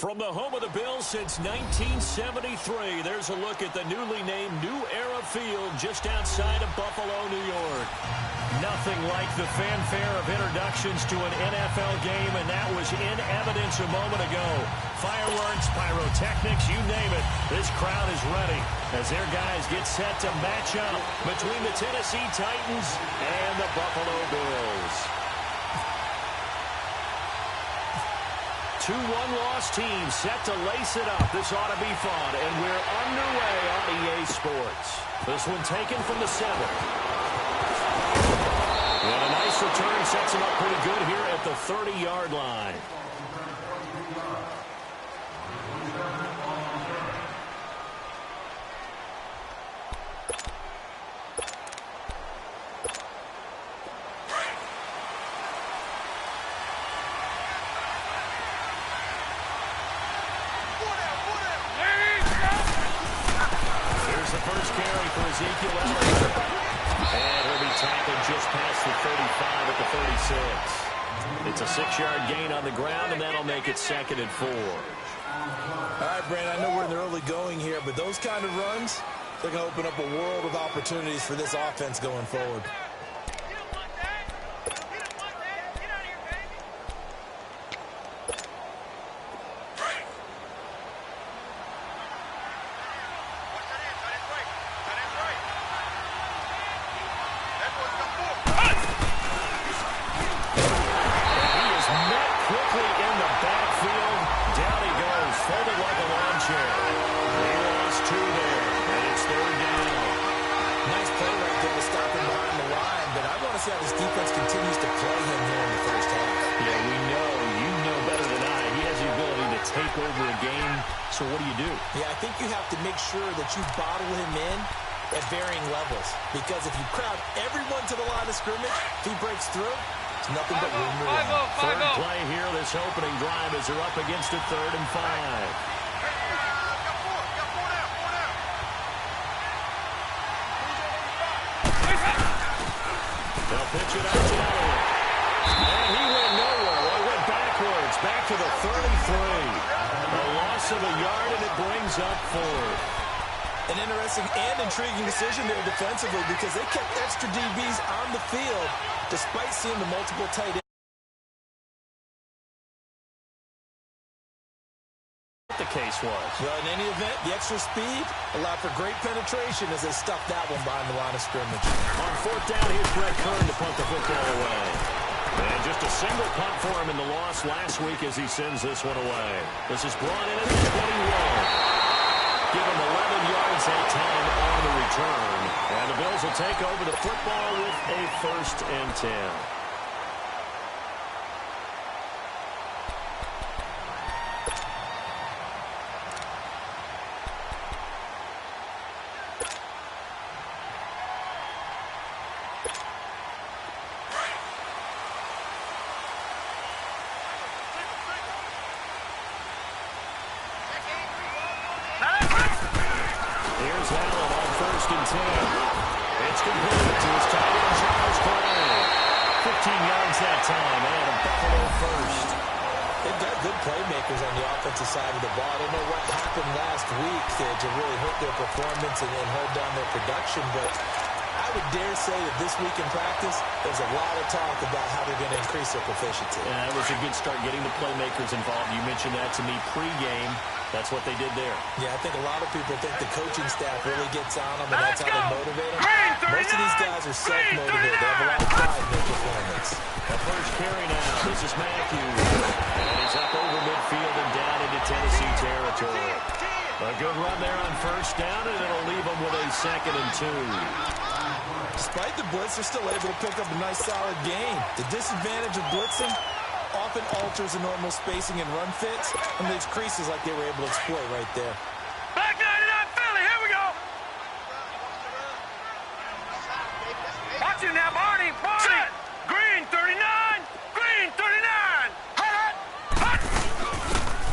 From the home of the Bills since 1973, there's a look at the newly named New Era Field just outside of Buffalo, New York. Nothing like the fanfare of introductions to an NFL game, and that was in evidence a moment ago. Fireworks, pyrotechnics, you name it. This crowd is ready as their guys get set to match up between the Tennessee Titans and the Buffalo Bills. Two one-loss teams set to lace it up. This ought to be fun, and we're underway on EA Sports. This one taken from the 7. And a nice return sets him up pretty good here at the 30-yard line. And he'll be tackled just past the 35 at the 36. It's a 6-yard gain on the ground, and that'll make it 2nd and 4. All right, Brandon, I know we're in the early going here, but those kind of runs, they're going to open up a world of opportunities for this offense going forward. So what do you do? Yeah, I think you have to make sure that you bottle him in at varying levels. Because if you crowd everyone to the line of scrimmage, if he breaks through, it's nothing but room to run. Third play here, this opening drive as they're up against it, 3rd and 5. They'll pitch it out to Elliott. And he went nowhere. Well, he went backwards, back to the 33. A loss of a yard, and it brings up 4. An interesting and intriguing decision there defensively because they kept extra DBs on the field despite seeing the multiple tight ends. The case was. Well, in any event, the extra speed allowed for great penetration as they stuffed that one behind the line of scrimmage. On 4th down, here's Brett Kern to punt the football away. And just a single punt for him in the loss last week as he sends this one away. This is brought in at the 21. Give him 11 yards that time on the return. And the Bills will take over the football with a 1st and 10. It's completed to his tight end, Charles Clay. 15 yards that time, and a Buffalo 1st. They've got good playmakers on the offensive side of the ball. I don't know what happened last week to really hurt their performance and hold down their production, but I would dare say that this week in practice, there's a lot of talk about how they're going to increase their proficiency. Yeah, that was a good start getting the playmakers involved. You mentioned that to me pregame. That's what they did there. Yeah, I think a lot of people think the coaching staff really gets on them, and that's how they motivate them. Most of these guys are self-motivated. They have a lot of pride in their performance. The first carry now. This is Matthews. And he's up over midfield and down into Tennessee territory. A good run there on 1st down, and it'll leave them with a 2nd and 2. Despite the blitz, they're still able to pick up a nice, solid gain. The disadvantage of blitzing often alters the normal spacing and run fits, and leaves creases like they were able to exploit right there. Back 99 Philly, here we go. Watch it now, Barney. Set. Green 39. Green 39. Hut, hut.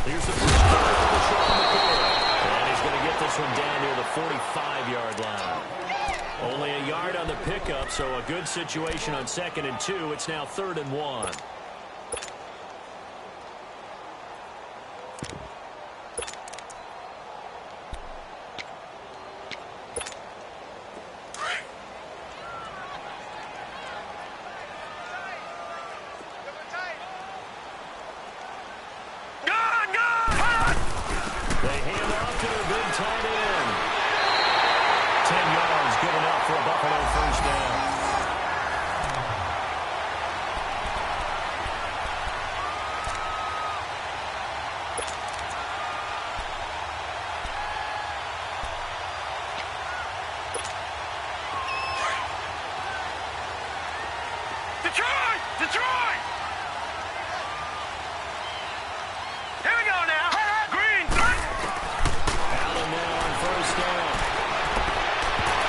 Here's the first play for the shot on the field. And he's going to get this one down near the 45-yard line. Only a yard on the pickup, so a good situation on 2nd and 2. It's now 3rd and 1. for a Buffalo first down. Detroit! Here we go now. Green 3. Allen now on first down.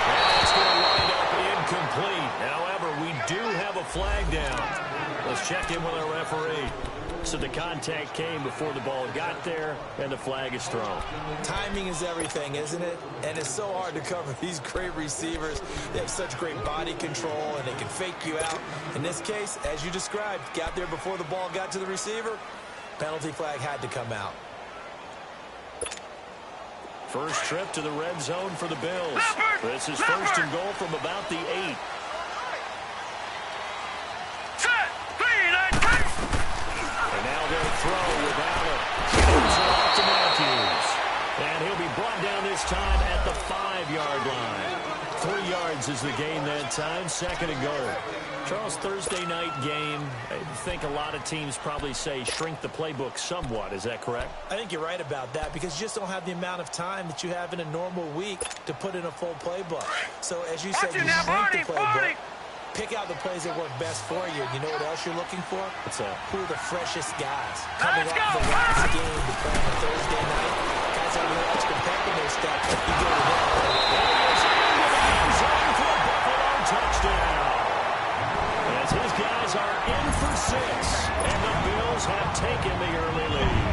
And it's going to wind up incomplete. However, we do have a flag down. Let's check in with our referee. So the contact came before the ball got there, and the flag is thrown. Timing is everything, isn't it? And it's so hard to cover these great receivers. They have such great body control, and they can fake you out. In this case, as you described, got there before the ball got to the receiver. Penalty flag had to come out. First trip to the red zone for the Bills. This is first and goal from about the 8. Throw without it. Goes off to Matthews. And he'll be brought down this time at the 5-yard line. 3 yards is the gain that time. Second and goal. Charles, Thursday night game, I think a lot of teams probably say shrink the playbook somewhat. Is that correct? I think you're right about that because you just don't have the amount of time that you have in a normal week to put in a full playbook. So as you said, you shrink the playbook. Pick out the plays that work best for you. You know what else you're looking for? What's that? Who are the freshest guys? Coming off the last game to play on a Thursday night. Guys that really much compare to their stuff. You go to them. For a Buffalo touchdown. As his guys are in for 6. And the Bills have taken the early lead.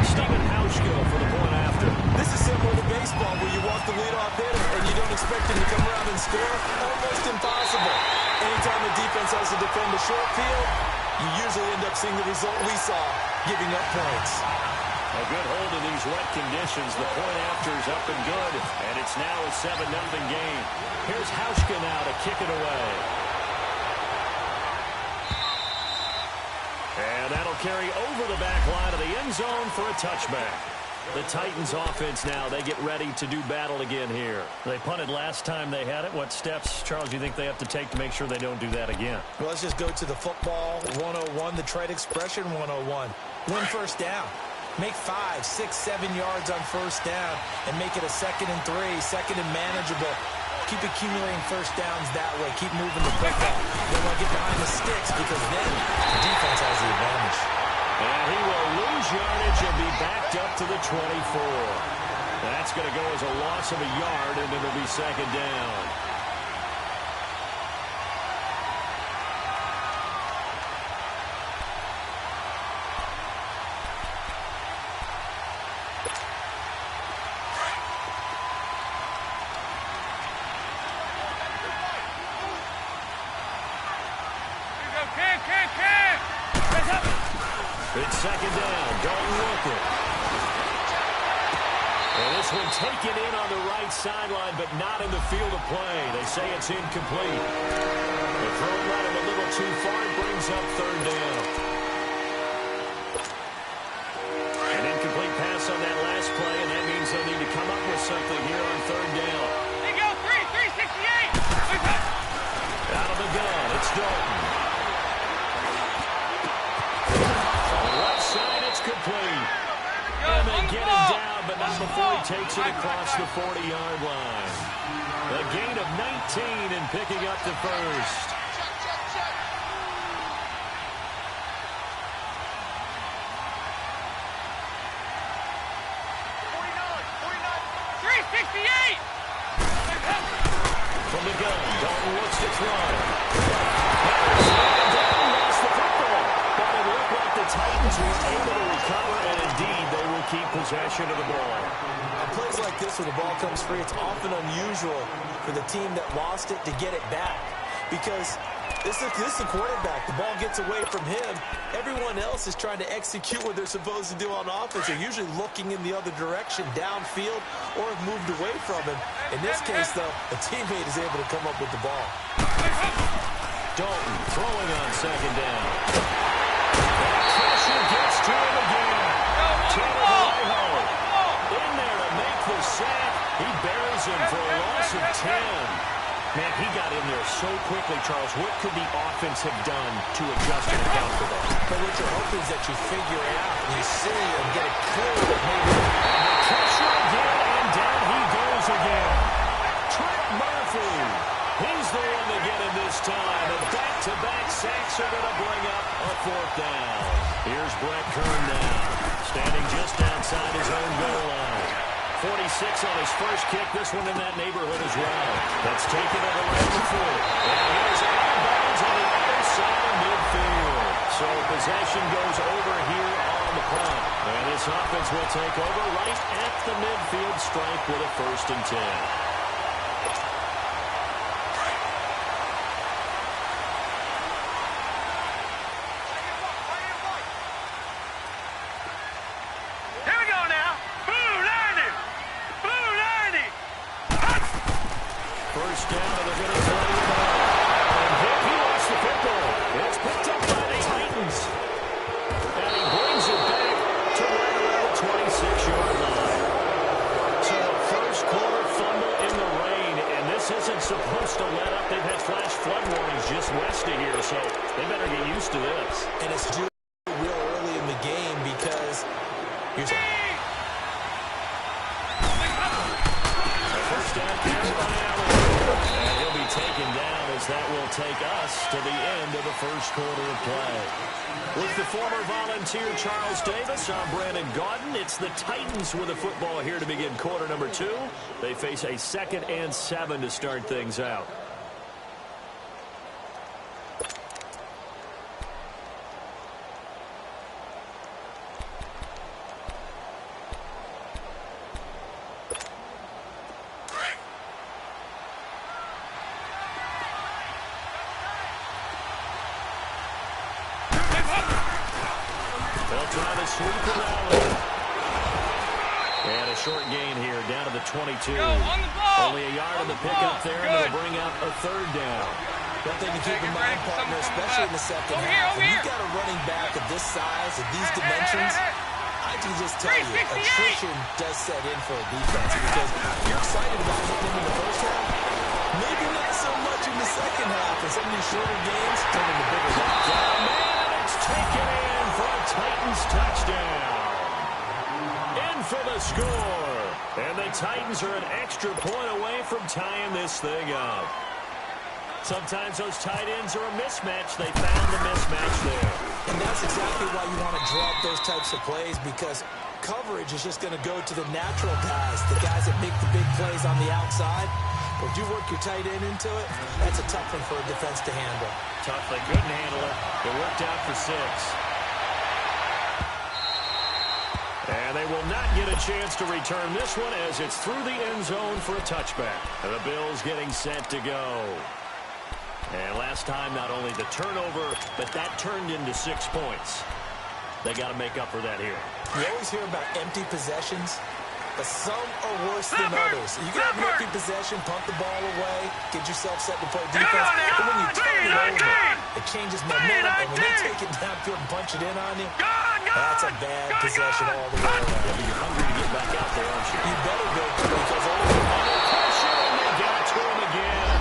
Stephen Hauschka for the point after. This is similar to baseball where you walk the leadoff hitter and you don't expect him to come around and score. Almost impossible. Anytime the defense has to defend a short field, you usually end up seeing the result we saw, giving up points. A good hold in these wet conditions. The point after is up and good, and it's now a 7-0 game. Here's Hauschka now to kick it away. And that'll carry over the back line of the end zone for a touchback. The Titans offense now, they get ready to do battle again here. They punted last time they had it. What steps, Charles, do you think they have to take to make sure they don't do that again? Well, let's just go to the football 101, the trade expression 101. Win first down. Make 5, 6, 7 yards on first down and make it a 2nd and 3, second and manageable. Keep accumulating first downs that way. Keep moving the football. You don't want to get behind the sticks because then the defense has the advantage. And he will lose yardage and be backed up to the 24. That's going to go as a loss of a yard, and it'll be second down. It's second down. Dalton with it. And this one taken in on the right sideline, but not in the field of play. They say it's incomplete. The throw led him a little too far. It brings up third down. An incomplete pass on that last play, and that means they'll need to come up with something here on third down. They go 368. Out of the gun, it's Dalton. Complete. And they get him down, but not before he takes it across the 40-yard line. A gain of 19 and picking up the first. From the gun, Dalton looks to throw. Titans were able to recover, and indeed, they will keep possession of the ball. On plays like this, when the ball comes free, it's often unusual for the team that lost it to get it back. Because this is the quarterback. The ball gets away from him. Everyone else is trying to execute what they're supposed to do on offense. They're usually looking in the other direction, downfield, or have moved away from him. In this case, though, a teammate is able to come up with the ball. Dalton throwing on second down. Pressure gets to him again. In there to make the sack. He buries him for a loss of 10. Man, he got in there so quickly, Charles. What could the offense have done to adjust and account for that? But what you're hoping is that you figure it out and you see and get it clear that maybe pressure again, and down he goes again. Trent Murphy. He's the one to get him this time. And back-to-back sacks are going to bring up a fourth down. Here's Brett Kern now, standing just outside his own goal line. 46 on his first kick. This one in that neighborhood as well. That's taken it around the 40. And here's out of bounds on the other side of midfield. So possession goes over here on the punt. And this offense will take over right at the midfield stripe with a 1st and 10. Supposed to let up. They've had flash flood warnings just west of here, so they better get used to this. And it's due real early in the game because you're... First down carry by Allen. And he'll be taken down as that will take us to the end of the first quarter of play. With the former Volunteer Charles Davis, I'm Brandon Gaudin. It's the Titans with the football here to begin quarter number 2. They face a 2nd and 7 to start things out. And a short gain here, down to the 22. Only a yard on the pickup there, and it'll bring up a 3rd down. One thing to keep in mind, partner, especially in the second half, when you've got a running back of this size, of these dimensions, I can just tell you, attrition does set in for a defense because you're excited about hitting him in the first half. Maybe not so much in the second half, and some of these shorter games turn into bigger games. Man, it's taken in for a Titans touchdown. In for the score. And the Titans are an extra point away from tying this thing up. Sometimes those tight ends are a mismatch. They found the mismatch there. And that's exactly why you want to draw up those types of plays, because coverage is just going to go to the natural guys, the guys that make the big plays on the outside. But you work your tight end into it, that's a tough one for a defense to handle. Tough. They couldn't handle it. It worked out for 6. And they will not get a chance to return this one as it's through the end zone for a touchback. And the Bills getting set to go. And last time, not only the turnover, but that turned into 6 points. They got to make up for that here. You always hear about empty possessions, but some are worse than others. You can have an empty possession, punt the ball away, get yourself set to play defense, but when you turn it over, it changes momentum, and when they take it downfield and punch it in on you, that's a bad possession all the way around. Yeah, but you're hungry to get back out there, aren't you? You better go, because under pressure, and they got to him again.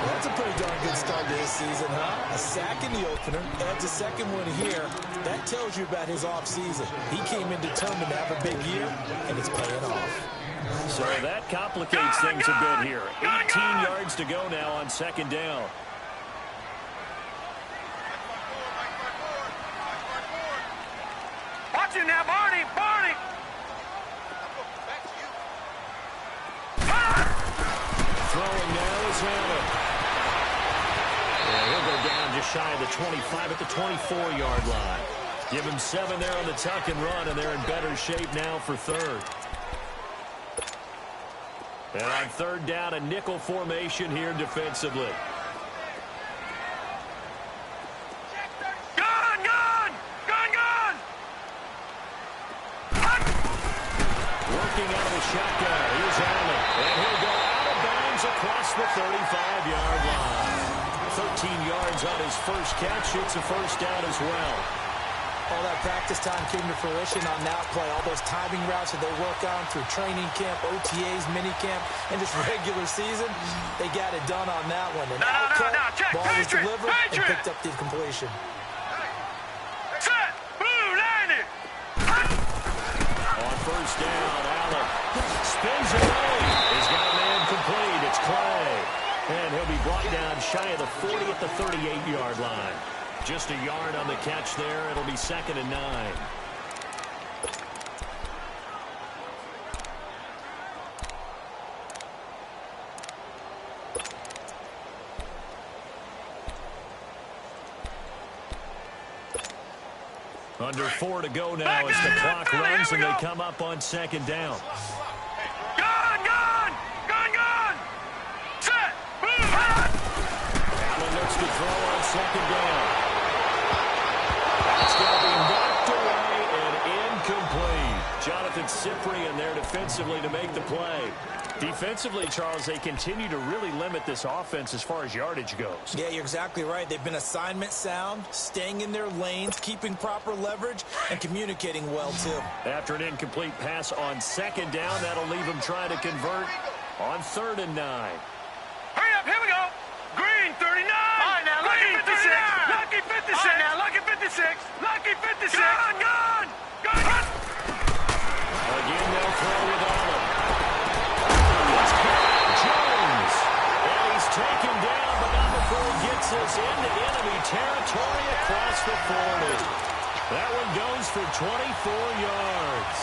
That's a pretty darn good start to this season, huh? A sack in the opener, adds a second one here. That tells you about his offseason. He came in determined to have a big year, and it's paying off. So that complicates things a bit here. 18 yards to go now on 2nd down. Watch it now, Barney! Barney! Throwing now is Allen. And he'll go down just shy of the 25 at the 24-yard line. Give him 7 there on the tuck and run, and they're in better shape now for 3rd. And on 3rd down, a nickel formation here defensively. Working out of the shotgun. Here's Allen. And he'll go out of bounds across the 35-yard line. 13 yards on his first catch. It's a 1st down as well. All that practice time came to fruition on that play. All those timing routes that they work on through training camp, OTAs, mini camp, and just regular season, they got it done on that one. And outcut, ball was delivered and picked up the completion. Set. Blue 90. On first down, Allen spins away. He's got a man complete. It's Clay. And he'll be brought down shy of the 40 at the 38-yard line. Just a yard on the catch there. It'll be 2nd and 9. Under 4 to go now as the clock runs and they come up on 2nd down. Gun, gun, gun, gun. Set. Boom. Allen looks to throw on 2nd down. That's going to be knocked away and incomplete. Jonathan Cyprien there defensively to make the play. Defensively, Charles, they continue to really limit this offense as far as yardage goes. Yeah, you're exactly right. They've been assignment sound, staying in their lanes, keeping proper leverage, and communicating well, too. After an incomplete pass on 2nd down, that'll leave them trying to convert on 3rd and 9. Hurry up, here we go. Green 39. All right, now, Lucky 56. Lucky 56. All right, now, Lucky 56. Lucky 56. Gun, gun, gun, gun. Again, they'll throw with Allen. It's Jones. And he's taken down, but not before he gets us into enemy territory across the 40. That one goes for 24 yards.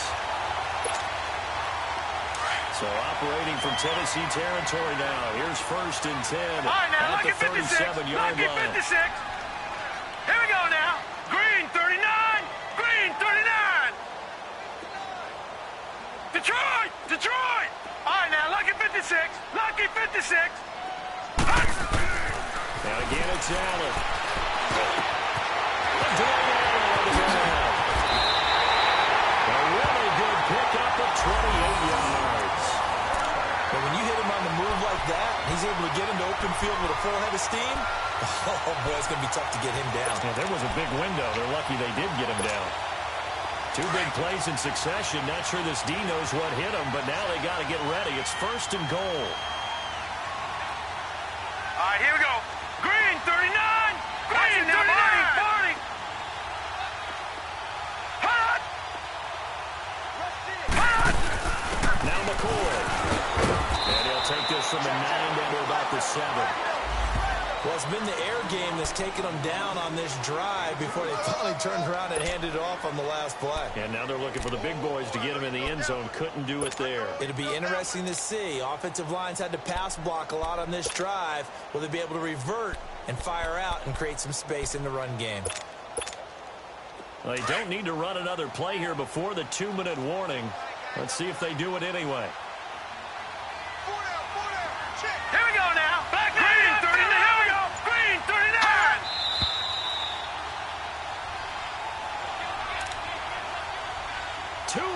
So operating from Tennessee territory now. Here's 1st and 10 All right, now, at the 37-yard Lucky line. 56. Here we go now. Green 39. Green 39. Detroit! Detroit! All right, now, Lucky 56. Lucky 56. Now again, it's Allen. A really good pickup of 28 yards. But when you hit him on the move like that, he's able to get into open field with a full head of steam. Oh, boy, it's going to be tough to get him down. Yeah, there was a big window. They're lucky they did get him down. 2 big plays in succession. Not sure this D knows what hit him, but now they got to get ready. It's 1st and goal. All right, here we go. Green 39. Green 39. 40. Hot. Hot. Now McCoy. And he'll take this from the 9 down to about the 7. Well, it's been the air game that's taken them down on this drive before they finally turned around and handed it off on the last play. And now they're looking for the big boys to get him in the end zone. Couldn't do it there. It'll be interesting to see. Offensive lines had to pass block a lot on this drive. Will they be able to revert and fire out and create some space in the run game? Well, they don't need to run another play here before the 2-minute warning. Let's see if they do it anyway. Here we go now. Back Green 39. Here we go. Green 39.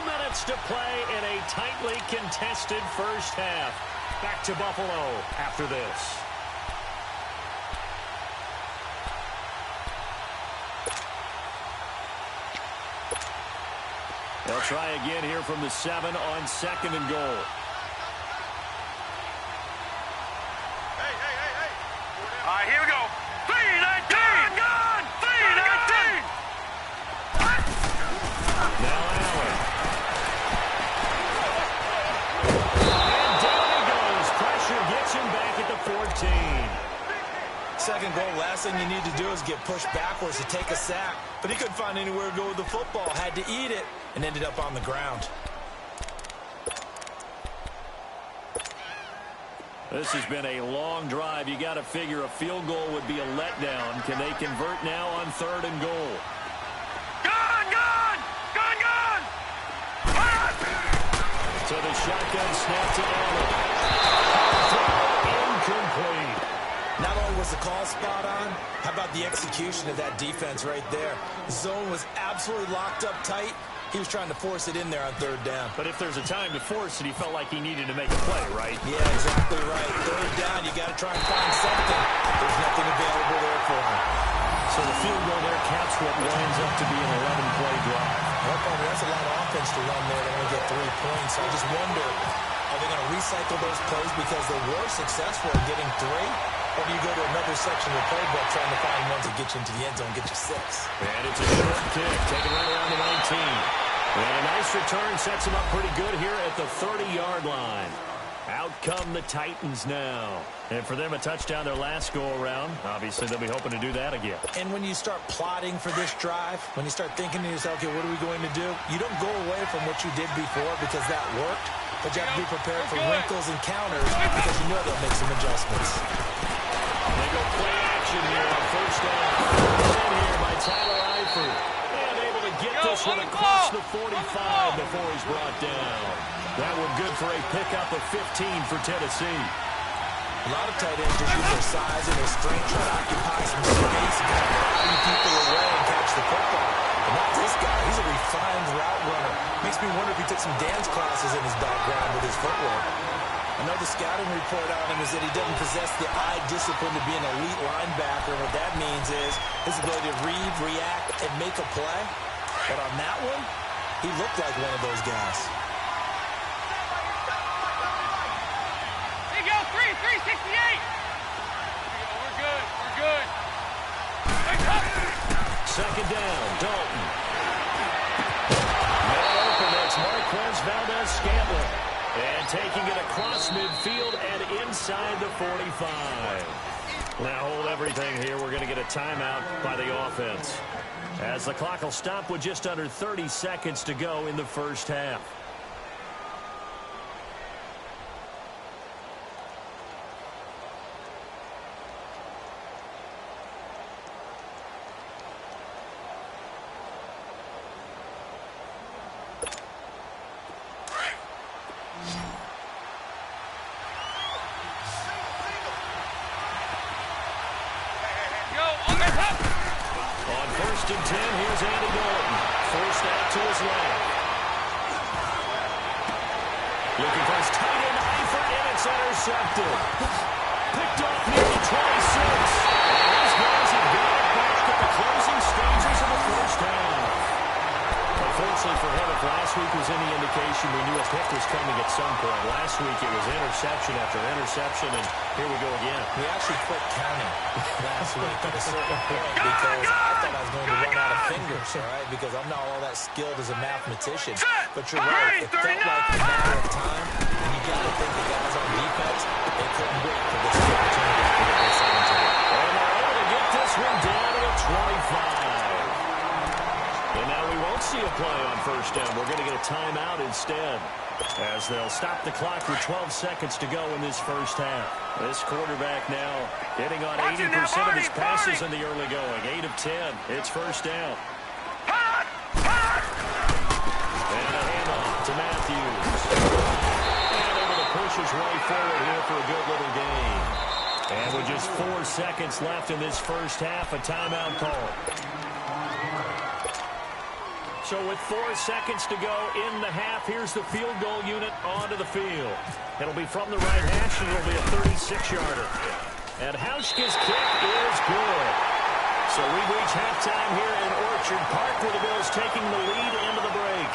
Minutes to play in a tightly contested first half. Back to Buffalo after this. They'll try again here from the 7 on 2nd and goal. All right, here we go. 3-19. Gun! 3-19. Now Allen. And down he goes. Pressure gets him back at the 14. Second goal, last thing you need to do is get pushed backwards to take a sack. But he couldn't find anywhere to go with the football. Had to eat it and ended up on the ground. This has been a long drive. You got to figure a field goal would be a letdown. Can they convert now on 3rd and goal? Gun! Gun! Gun! Gun! So the shotgun snap to Allen. Incomplete. Not only was the call spot on, how about the execution of that defense right there? The zone was absolutely locked up tight. He was trying to force it in there on 3rd down. But if there's a time to force it, he felt like he needed to make a play, right? Yeah, exactly right. 3rd down, you got to try and find something. There's nothing available there for him. So the field goal there counts what winds up to be an 11-play drive. That's a lot of offense to run there to only get 3 points. So I just wonder, are they going to recycle those plays because they were successful in getting 3? Or do you go to another section of the playbook trying to find ones that get you into the end zone and get you 6? And it's a short kick, taken right around the 19. And a nice return sets him up pretty good here at the 30-yard line. Out come the Titans now. And for them, a touchdown their last go-around. Obviously, they'll be hoping to do that again. And when you start plotting for this drive, when you start thinking to yourself, okay, what are we going to do? You don't go away from what you did before because that worked, but you have to be prepared for wrinkles and counters because you know they'll make some adjustments. They go play action here on first down. In here by Tyler Eifert. And able to get this one across the 45 before he's brought down. That one good for a pickup of 15 for Tennessee. A lot of tight ends just use their size and their strength, try to occupy some space and kind of rally people away and catch the football. But not this guy. He's a refined route runner. Makes me wonder if he took some dance classes in his background with his footwork. I know the scouting report on him is that he doesn't possess the eye discipline to be an elite linebacker. And what that means is his ability to read, react, and make a play. But on that one, he looked like one of those guys. 368. We're good. We're good. Second down, Dalton. Man open, that's Marquez Valdez-Scantling. And taking it across midfield and inside the 45. Now hold everything here. We're going to get a timeout by the offense, as the clock will stop with just under 30 seconds to go in the first half. And 10, here's Andy Dalton. Forced out to his left. Looking for his tight end, Eifert, and it's intercepted. Picked off near the 26. And these guys have got it back at the closing stages of the first half. Unfortunately for him, if last week was any indication, we knew a pick was coming at some point. Last week it was interception after interception, and here we go again. We actually quit counting last week at a certain point because I thought I was going to run out of fingers, all right, because I'm not all that skilled as a mathematician. But you're right, it felt like a matter of time, and you got to think the guys on defense, they couldn't wait for this opportunity to get this into it. And they're able to get this one down to the 25. And now we won't see a play on first down. We're going to get a timeout instead, as they'll stop the clock with 12 seconds to go in this first half. This quarterback now hitting on 80% of his passes in the early going. 8 of 10. It's first down. And a handoff to Matthews. And able to push his way forward here for a good little gain. And with just 4 seconds left in this first half, a timeout call. So with 4 seconds to go in the half, here's the field goal unit onto the field. It'll be from the right hash, and it'll be a 36-yarder. And Hauschka's kick is good. So we reach halftime here in Orchard Park, where the Bills taking the lead into the break.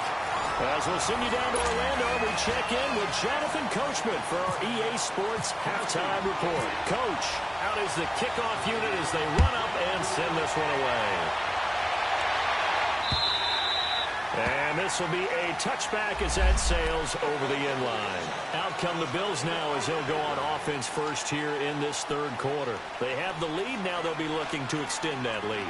As we'll send you down to Orlando, we check in with Jonathan Coachman for our EA Sports Halftime Report. Coach, out is the kickoff unit as they run up and send this one away. And this will be a touchback as that sails over the end line. Out come the Bills now as they'll go on offense first here in this third quarter. They have the lead now. They'll be looking to extend that lead.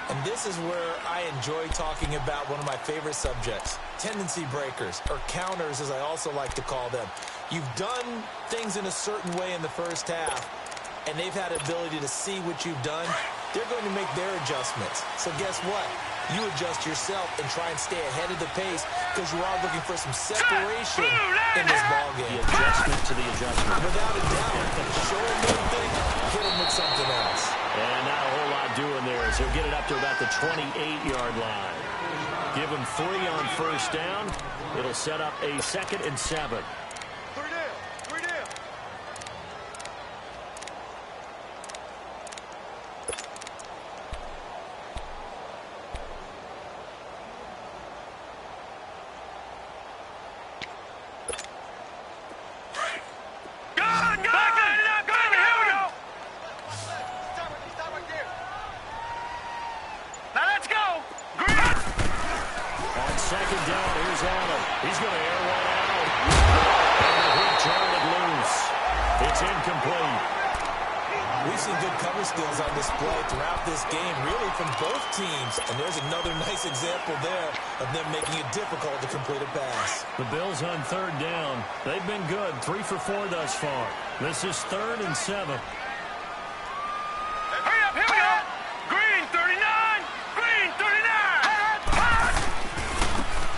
And this is where I enjoy talking about one of my favorite subjects, tendency breakers, or counters as I also like to call them. You've done things in a certain way in the first half, and they've had the ability to see what you've done. They're going to make their adjustments. So guess what? You adjust yourself and try and stay ahead of the pace because you are looking for some separation in this ballgame. The adjustment to the adjustment. Without a doubt. Show them one thing, hit them with something else. And not a whole lot doing there as he'll get it up to about the 28-yard line. Give him 3 on first down. It'll set up a 2nd and 7. goes Allen. He's going to air one out. And he turned it loose. It's incomplete. We've seen good cover skills on display throughout this game, really from both teams. And there's another nice example there of them making it difficult to complete a pass. The Bills on third down. They've been good, 3 for 4 thus far. This is 3rd and 7. Hurry up, here we go. Green 39. Green 39.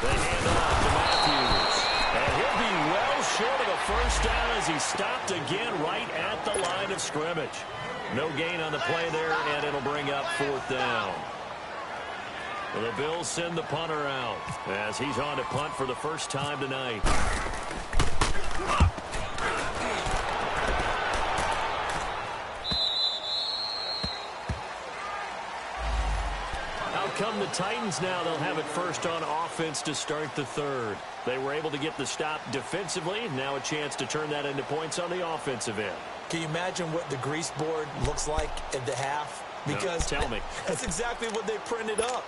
They hand it off to Matthews. And he'll be well short of a first down as he stopped again right at the line of scrimmage. No gain on the play there, and it'll bring up 4th down. Well, the Bills send the punter out as he's on to punt for the first time tonight. Out come the Titans now. They'll have it first on offense to start the 3rd. They were able to get the stop defensively. Now a chance to turn that into points on the offensive end. Can you imagine what the grease board looks like at the half? Because no, tell me. That's exactly what they printed up.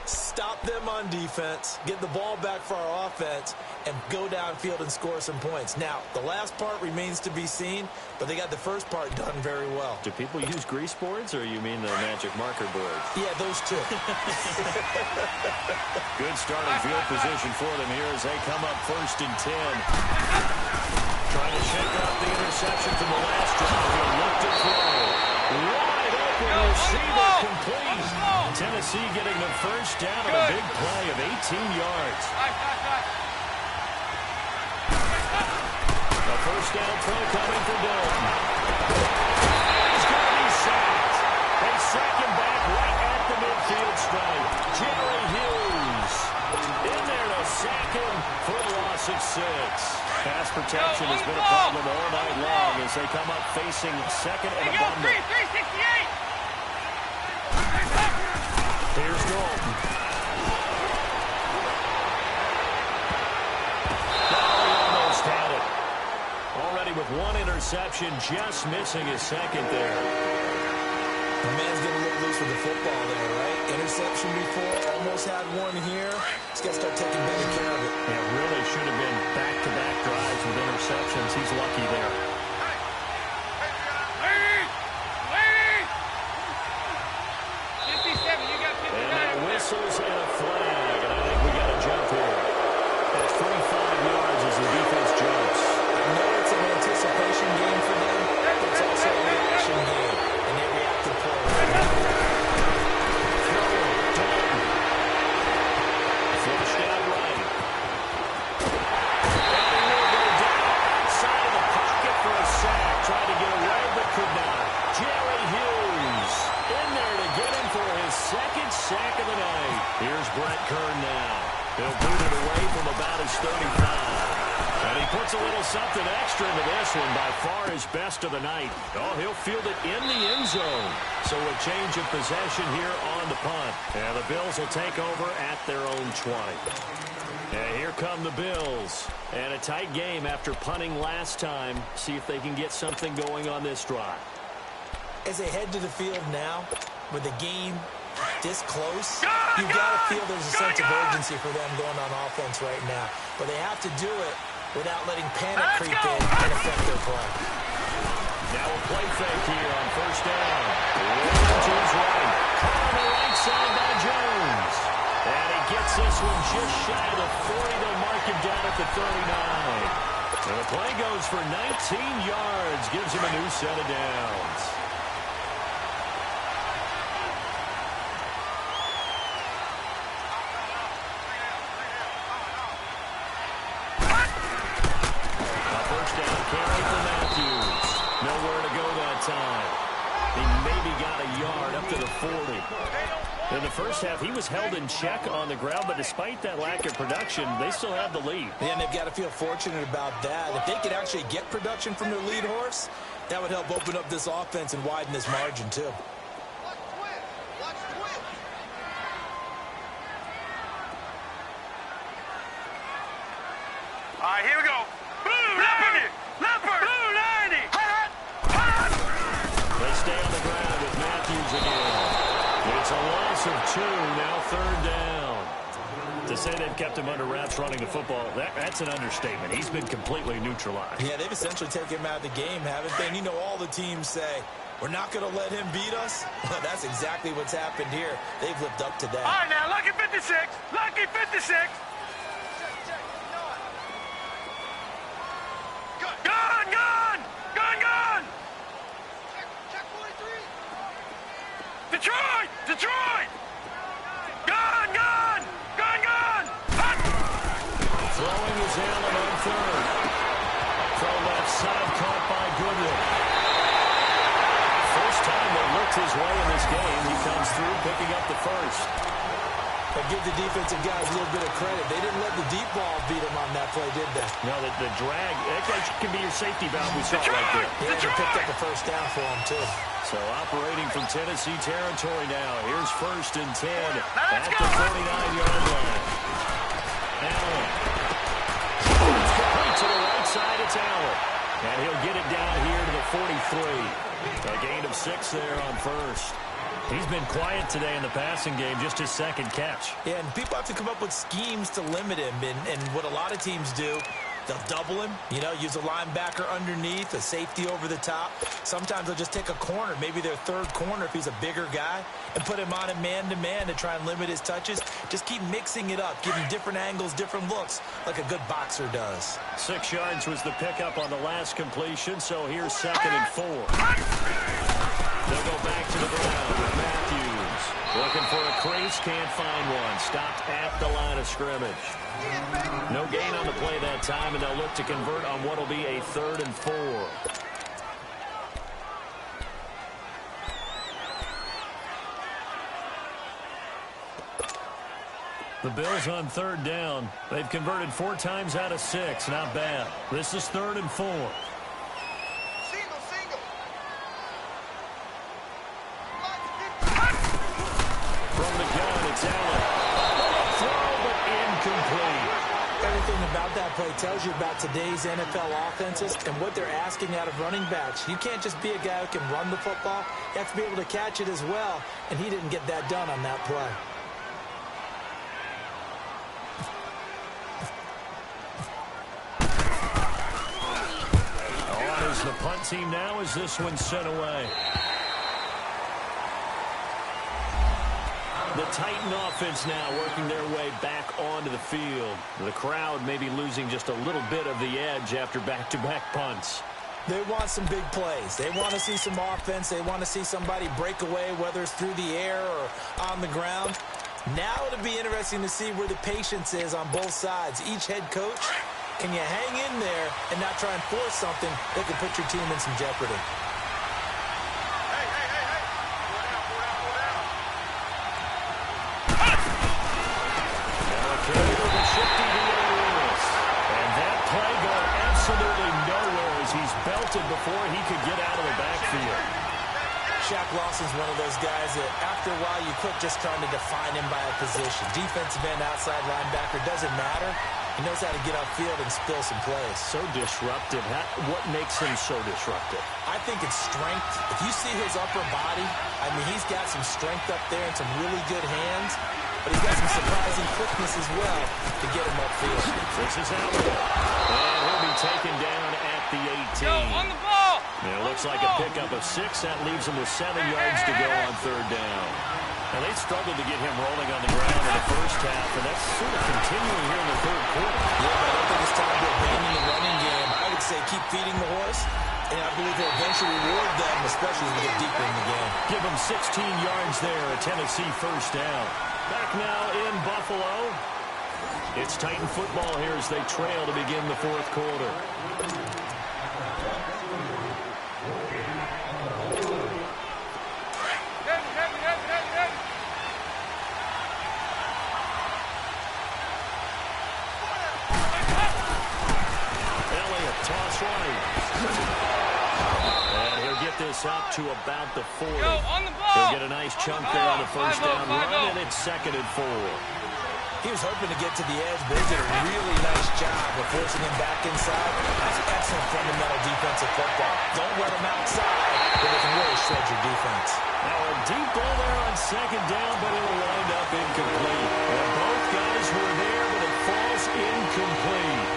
Stop them on defense, get the ball back for our offense, and go downfield and score some points. Now, the last part remains to be seen, but they got the first part done very well. Do people use grease boards, or you mean the magic marker boards? Yeah, those two. Good starting field position for them here as they come up 1st and 10. Trying to shake off the interception from the last drive. He looked to throw. Wide open receiver complete. Tennessee getting the first down on a big play of 18 yards. A first down throw coming for Dalton. He's going to be sacked. They sack him back right at the midfield stripe. Jerry Hughes in there to sack him for a loss of 6. Pass protection has been a problem all night long as they come up facing 2nd and abundant. 368. Here's Dalton. Almost had it. Already with 1 interception, just missing his 2nd there. The man's getting a little loose with the football there, right? Interception before, almost had one here. He's got to start taking better care of it. Yeah, really should have been back-to-back drives with interceptions. He's lucky there. Whistles and a flag, and I think we got a jump here. That's 25 yards as the defense jumps. I know it's an anticipation game for them, but it's also a reaction game, and they react to play. Flushed out right. And he will go down outside of the pocket for a sack. Tried to get away, but could not. Jerry Hughes in there to get him for his 2nd sack of the night. Here's Brett Kern now. He'll boot it away from about his 35. And he puts a little something extra into this one, by far his best of the night. Oh, he'll field it in the end zone. So a change of possession here on the punt. And the Bills will take over at their own 20. And here come the Bills. And a tight game after punting last time. See if they can get something going on this drive. As they head to the field now, with the game this close, you've got to feel there's a sense of urgency for them going on offense right now. But they have to do it without letting panic creep in and affect their play. Now a play fake here on 1st down. Rolling to his right. Caught on the right side by Jones. And he gets this one just shy of the 40. They'll mark him down at the 39. And the play goes for 19 yards. Gives him a new set of downs. He maybe got a yard up to the 40. In the first half, he was held in check on the ground, but despite that lack of production, they still have the lead. Yeah, and they've got to feel fortunate about that. If they could actually get production from their lead horse, that would help open up this offense and widen this margin, too. All right, here we go. Blue 90. Leopard. Blue 90. They stay on the ground with Matthews again. It's a loss of 2, now 3rd down. To say they've kept him under wraps running the football, that's an understatement. He's been completely neutralized. Yeah, they've essentially taken him out of the game, haven't they? And you know all the teams say, we're not going to let him beat us. Well, that's exactly what's happened here. They've lived up to that. All right, now, lucky 56. Lucky 56. Gun, gun! Gun, gun! Check 43. Detroit! Detroit! Gun, gun! Gun, gun! Throwing is Allen on third. Throw left side, caught by Goodwin. First time they looked his way in this game. He comes through, picking up the first. But give the defensive guys a little bit of credit. They didn't let the deep ball beat them on that play, did they? No, the drag, that can be your safety valve. We saw it right there. Yeah, they picked up the first down for them, too. So operating from Tennessee territory now. Here's 1st and 10 at the 49-yard line. Allen. It's complete to the right side. It's Allen. And he'll get it down here to the 43. A gain of 6 there on first. He's been quiet today in the passing game, just his second catch. Yeah, and people have to come up with schemes to limit him. And what a lot of teams do, they'll double him, use a linebacker underneath, a safety over the top. Sometimes they'll just take a corner, maybe their third corner if he's a bigger guy, and put him on a man-to-man to try and limit his touches. Just keep mixing it up, giving different angles, different looks, like a good boxer does. 6 yards was the pickup on the last completion, so here's 2nd and 4. They'll go back to the ground with Matthews. Looking for a crease, can't find one. Stopped at the line of scrimmage. No gain on the play that time, and they'll look to convert on what will be a 3rd and 4. The Bills on 3rd down. They've converted 4 times out of 6. Not bad. This is 3rd and 4. From the gun, it's Allen. Throw, but incomplete. Everything about that play tells you about today's NFL offenses and what they're asking out of running backs. You can't just be a guy who can run the football. You have to be able to catch it as well, and he didn't get that done on that play. On is the punt team now as this one's sent away. The Titan offense now working their way back onto the field. The crowd maybe losing just a little bit of the edge after back-to-back punts. They want some big plays. They want to see some offense. They want to see somebody break away, whether it's through the air or on the ground. Now it'll be interesting to see where the patience is on both sides. Each head coach, can you hang in there and not try and force something that could put your team in some jeopardy? Before he could get out of the backfield. Shaq Lawson's one of those guys that after a while you quit just trying to define him by a position. Defensive end, outside linebacker, doesn't matter. He knows how to get upfield and spill some plays. So disruptive. What makes him so disruptive? I think it's strength. If you see his upper body, I mean, he's got some strength up there and some really good hands, but he's got some surprising quickness as well to get him upfield. This is Allen. And he'll be taken down at the 18. Yo, on the ball! And it looks like a pickup of 6. That leaves him with 7 yards to go on 3rd down. And they struggled to get him rolling on the ground in the first half, and that's sort of continuing here in the 3rd quarter. Yeah, but I don't think it's time to abandon the running game. I would say keep feeding the horse, and I believe he'll eventually reward them, especially as we get deeper in the game. Give him 16 yards there, a Tennessee first down. Back now in Buffalo. It's Titan football here as they trail to begin the 4th quarter. And he'll get this up to about the 40. Yo, on the ball. He'll get a nice chunk there on the first down run, and it's 2nd and 4. He was hoping to get to the edge, but they did a really nice job of forcing him back inside. That's excellent fundamental defensive football. Don't let him outside, but it can really shred your defense. Now a deep ball there on second down, but it'll wind up incomplete. And both guys were there, but it falls incomplete.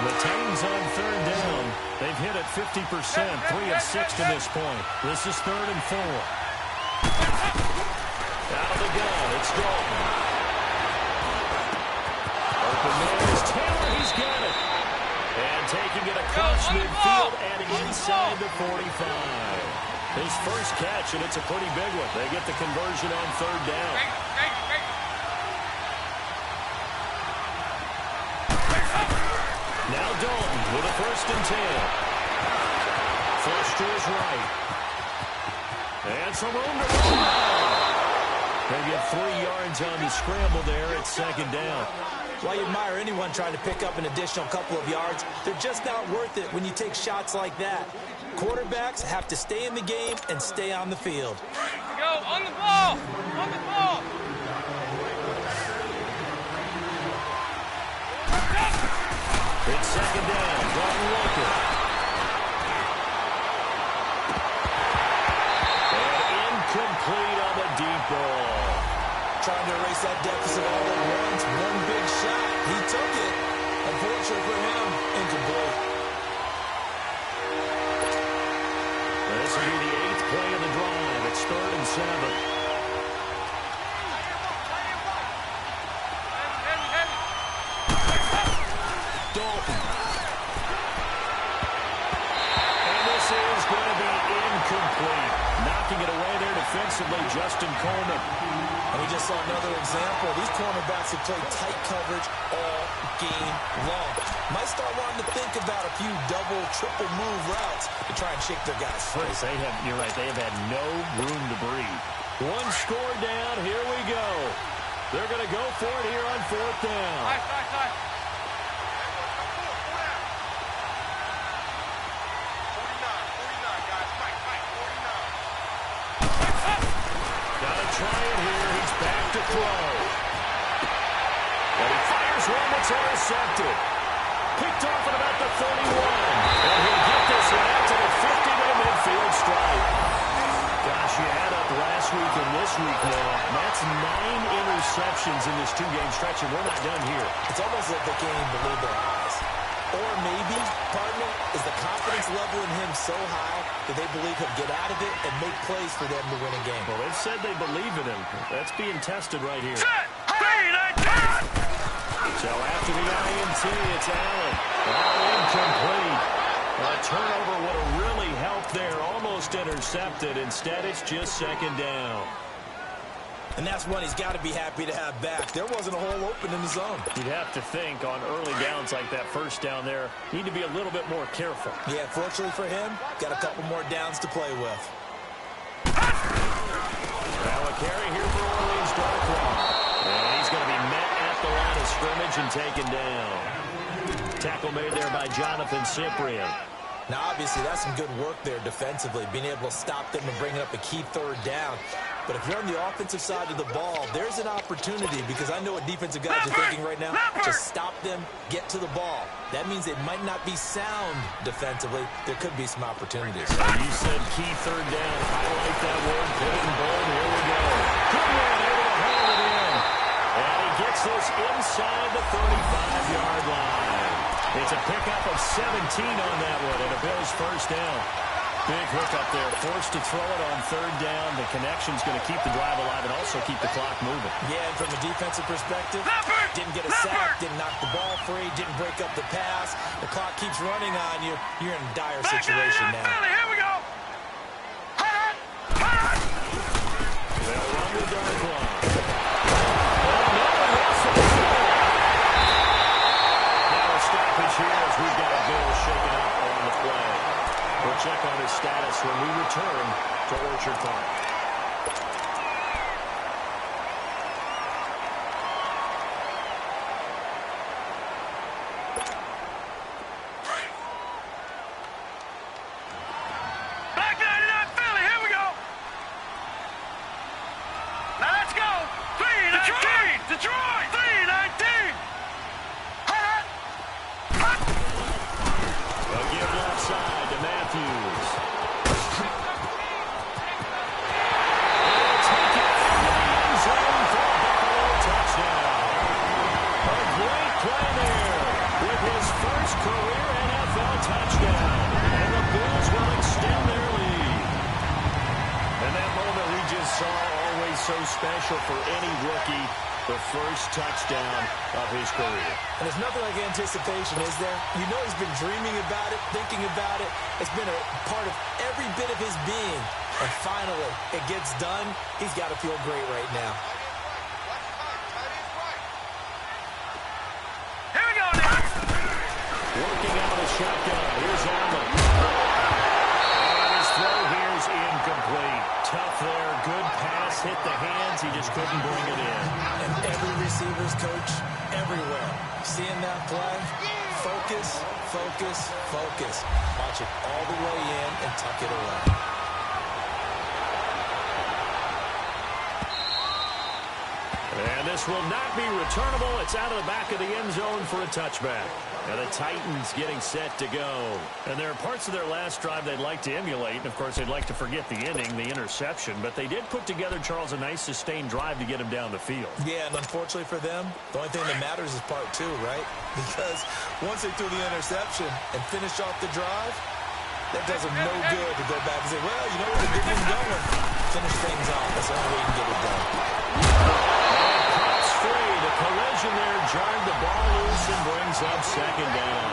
The Titans on third down. They've hit it 50%, 3 of 6 to this point. This is 3rd and 4. Out of the gun, it's Dalton. Open man is Taylor, he's got it. And taking it across midfield and inside the 45. His first catch, and it's a pretty big one. They get the conversion on third down. Now Dalton with a 1st and 10. Flush to his right. And some room to run. They get 3 yards on the scramble there at second down. Well, you admire anyone trying to pick up an additional couple of yards. They're just not worth it when you take shots like that. Quarterbacks have to stay in the game and stay on the field. Go, on the ball! On the ball! It's second down. Dalton Walker. And incomplete on the deep ball. Trying to erase that deficit all at once. One big shot. He took it. Unfortunately for him, incomplete. This will be the 8th play of the drive. It's 3rd and 7. Dalton. And this is going to be incomplete. Knocking it away there defensively, Justin Coleman. And we just saw another example. These cornerbacks have played tight coverage all game long. Might start wanting to think about a few double, triple move routes to try and shake their guys free. You're right, they have had no room to breathe. One score down, here we go. They're going to go for it here on 4th down. Nice. Try it here. He's back to throw. And he fires one that's intercepted. Picked off at about the 31. And he'll get this one out to the 50 to the midfield stripe. Gosh, you add up last week and this week now. That's 9 interceptions in this 2-game stretch, and we're not done here. It's almost like they can't even believe their eyes. Or maybe, partner, is the confidence level in him so high that they believe he'll get out of it and make plays for them to win a game. Well, they've said they believe in him. That's being tested right here. Set! So after the INT, it's Allen. All incomplete. A turnover would have really helped there. Almost intercepted. Instead, it's just second down. And that's one he's got to be happy to have back. There wasn't a hole open in the zone. You'd have to think on early downs like that first down there, need to be a little bit more careful. Yeah, fortunately for him, got a couple more downs to play with. Now a carry here for Orleans Darkwa. And he's going to be met at the line of scrimmage and taken down. Tackle made there by Jonathan Cyprien. Now, obviously, that's some good work there defensively, being able to stop them and bringing up a key 3rd down. But if you're on the offensive side of the ball, there's an opportunity, because I know what defensive guys are thinking right now. Just stop them, get to the ball. That means they might not be sound defensively. There could be some opportunities. You said key 3rd down. Highlight that word. Put it in bold. Here we go. Goodwin able to haul it in. And he gets this inside the 35-yard line. It's a pickup of 17 on that one, and a Bills first down. Big hook up there, forced to throw it on 3rd down. The connection's going to keep the drive alive and also keep the clock moving. Yeah, and from a defensive perspective, didn't get a sack, didn't knock the ball free, didn't break up the pass. The clock keeps running on you. You're in a dire situation now. Here we go. They'll run the dark line. Stoppage here as we've got a Bill shaken up on the play. We'll check on his status when we return to Orchard Park. Back 99 Philly, here we go. Now let's go. 319. Detroit. 319. so special for any rookie, the first touchdown of his career. And there's nothing like anticipation, is there? You know he's been dreaming about it, thinking about it. It's been a part of every bit of his being. And finally, it gets done. He's got to feel great right now. Here we go now. Working out a shotgun. Here's Allen. And his throw here is incomplete. Tough there. Good pass. Hit the hands. He just couldn't bring it in. And every receiver's coach everywhere. Seeing that play, focus, focus, focus. Watch it all the way in and tuck it away. And this will not be returnable. It's out of the back of the end zone for a touchback. Now the Titans getting set to go. And there are parts of their last drive they'd like to emulate. And, of course, they'd like to forget the inning, the interception. But they did put together, Charles, a nice sustained drive to get him down the field. Yeah, and unfortunately for them, the only thing that matters is part two, right? Because once they threw the interception and finished off the drive, that does them no good to go back and say, well, you know what, the good one's going. Finish things off. That's the only way you can get it done. The collision there jarred the ball loose and brings up second down.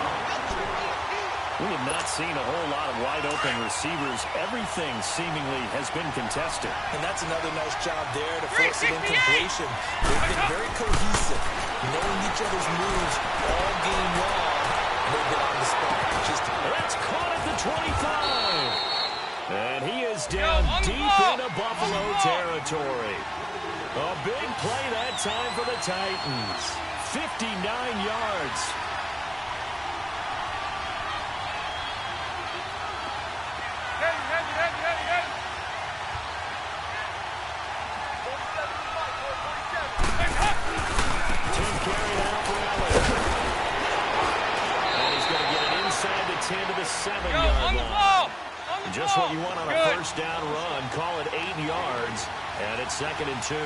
We have not seen a whole lot of wide-open receivers. Everything seemingly has been contested. And that's another nice job there to force an incompletion. They've been very cohesive, knowing each other's moves all game long. And they've been on the spot. That's caught at the 25. And he is down deep into Buffalo territory. A big play that time for the Titans. 59 yards. Tim carry now for Allen. And he's going to get it inside the 10 to the 7-yard line. Just what you want on a first down run. Call it 8 yards. And it's 2nd and 2.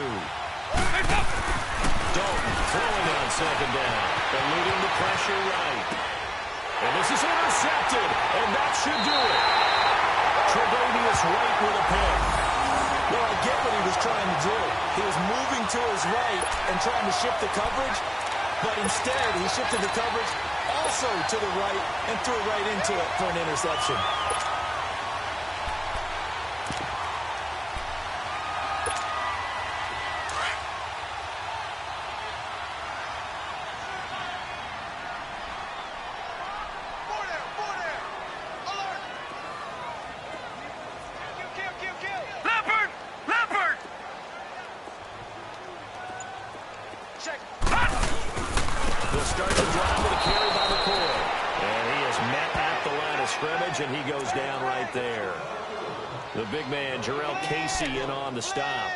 Dalton throwing on second down. Eluding the pressure right. And this is intercepted. And that should do it. Tre'Davious White with a pick. Well, I get what he was trying to do. He was moving to his right and trying to shift the coverage. But instead, he shifted the coverage also to the right and threw right into it for an interception. And he goes down right there. The big man, Casey, in on the stop.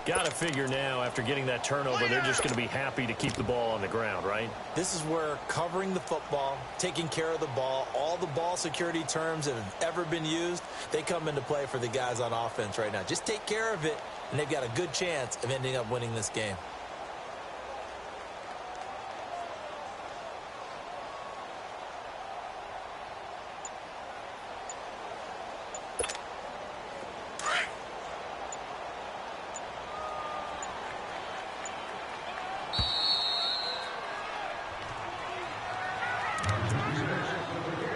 Got to figure now, after getting that turnover, they're just going to be happy to keep the ball on the ground, right? This is where covering the football, taking care of the ball, all the ball security terms that have ever been used, they come into play for the guys on offense right now. Just take care of it, and they've got a good chance of ending up winning this game.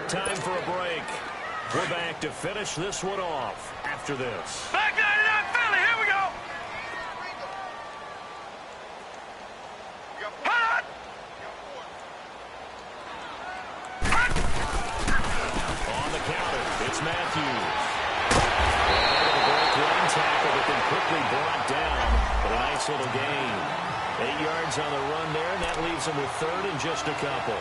Time for a break. We're back to finish this one off after this. Back 99 Philly, here we go. Hot! On the counter, it's Matthews. And the break run tackle, but then quickly brought down for a nice little gain. 8 yards on the run there, and that leaves him with third and just a couple.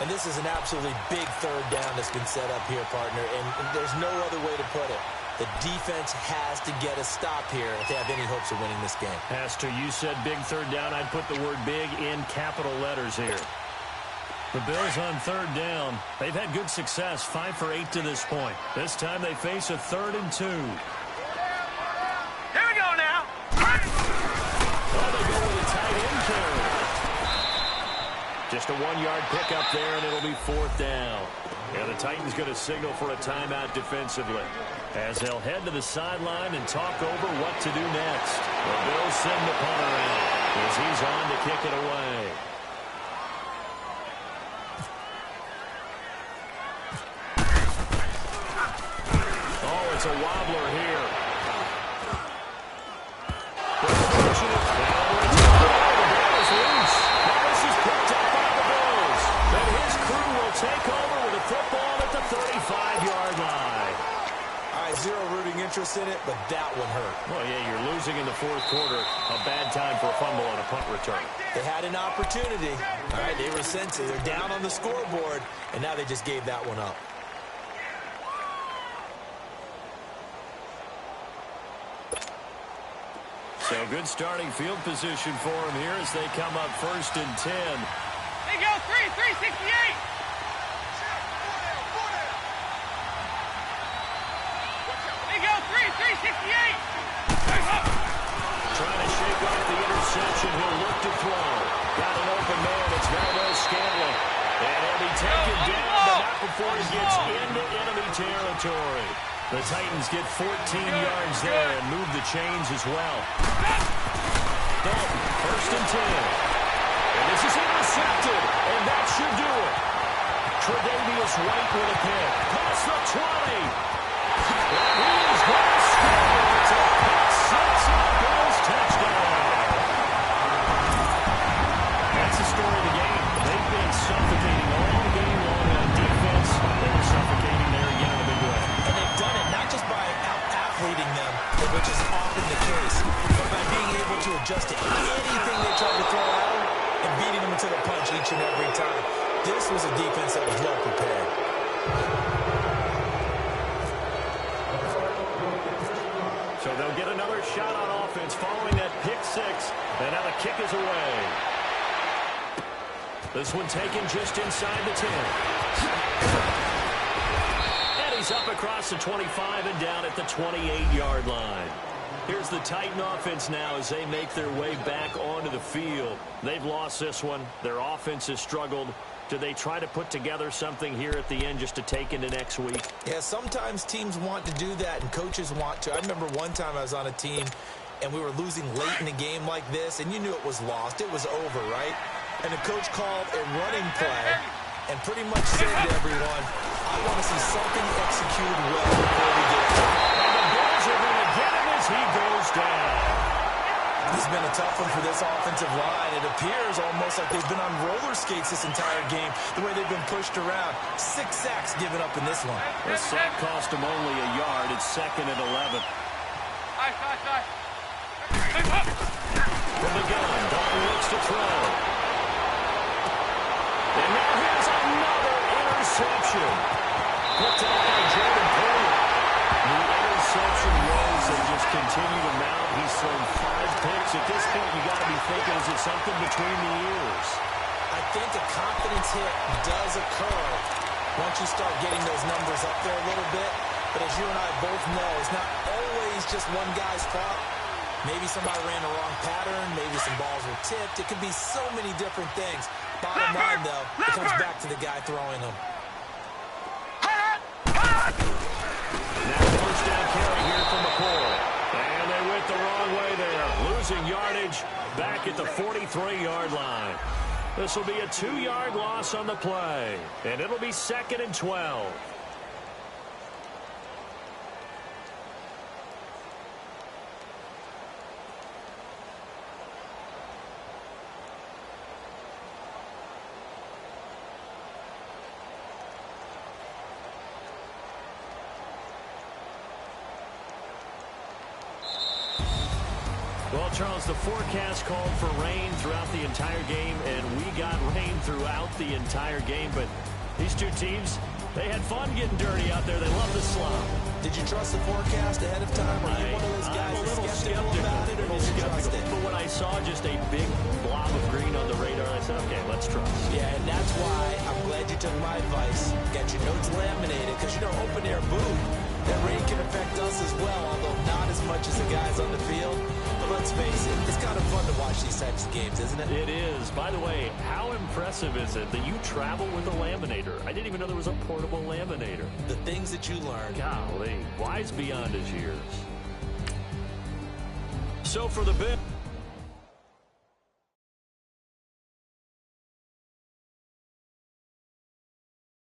And this is an absolutely big third down that's been set up here, partner, and there's no other way to put it. The defense has to get a stop here if they have any hopes of winning this game. Has to. You said big third down. I'd put the word big in capital letters here. The Bills on third down. They've had good success, 5 for 8 to this point. This time they face a 3rd and 2. Here we go now. Oh, they go with a tight end carry. To Just a 1-yard pickup there, and it'll be 4th down. And the Titans going to signal for a timeout defensively, as they'll head to the sideline and talk over what to do next. The Bills send the punter out as he's on to kick it away. Oh, it's a wobbler here. Take over with a football at the 35-yard line. All right, zero rooting interest in it, but that one hurt. Well, yeah, you're losing in the 4th quarter. A bad time for a fumble on a punt return. They had an opportunity. All right, they were sensitive. They're down on the scoreboard, and now they just gave that one up. So good starting field position for them here as they come up 1st and 10. They go 368. Trying to shake off the interception. He'll look to throw. Got an open man. It's Valdez Scantling. And he'll be taken down, but not before he gets into enemy territory. The Titans get 14 yards there and move the chains as well. Dalton, 1st and 10. And this is intercepted, and that should do it. Tre'Davious White with a pick. Past the 20. And he is going to score. It's a pick six and a Bills touchdown. That's the story of the game. They've been suffocating all game long on defense. They were suffocating there again in a big way. And they've done it not just by out-athleting them, which is often the case, but by being able to adjust to anything they try to throw at them and beating them to the punch each and every time. This was a defense that was well prepared. So they'll get another shot on offense following that pick six. And now the kick is away. This one taken just inside the 10. And he's up across the 25 and down at the 28-yard line. Here's the Titan offense now as they make their way back onto the field. They've lost this one. Their offense has struggled. Do they try to put together something here at the end just to take into next week? Yeah, sometimes teams want to do that and coaches want to. I remember one time I was on a team and we were losing late in a game like this, and you knew it was lost. It was over, right? And the coach called a running play and pretty much said to everyone, I want to see something executed well before we get it. And the Bills are going to get him as he goes down. This has been a tough one for this offensive line. It appears almost like they've been on roller skates this entire game, the way they've been pushed around. 6 sacks given up in this one. The sack cost him only a yard. It's 2nd and 11. From the gun, Dalton looks to throw. And now here's another interception. Put down by Jordan Poyer. The interception rolls, they just continue to mount. He's thrown 5 picks. At this point, you got to be thinking, is it something between the ears? I think a confidence hit does occur once you start getting those numbers up there a little bit. But as you and I both know, it's not always just one guy's fault. Maybe somebody ran the wrong pattern. Maybe some balls were tipped. It could be so many different things. Bottom line, though, it comes back to the guy throwing them. Now first down carry here from McCoy. And they went the wrong way there. Losing yardage back at the 43-yard line. This will be a 2-yard loss on the play. And it'll be 2nd and 12. Well, Charles, the forecast called for rain throughout the entire game, and we got rain throughout the entire game. But these two teams, they had fun getting dirty out there. They love the slop. Did you trust the forecast ahead of time? Are you one of those guys that's skeptical about it, or did you trust it? But when I saw just a big blob of green on the radar, I said, okay, let's trust. Yeah, and that's why I'm glad you took my advice. Got your notes laminated, because, you know, open-air boom, that rain can affect us as well, although not as much as the guys on the field. But let's let's face it, it's kind of fun to watch these types of games, isn't it? It is. By the way, how impressive is it that you travel with a laminator? I didn't even know there was a portable laminator. The things that you learn. Golly, wise beyond his years. So for the bit.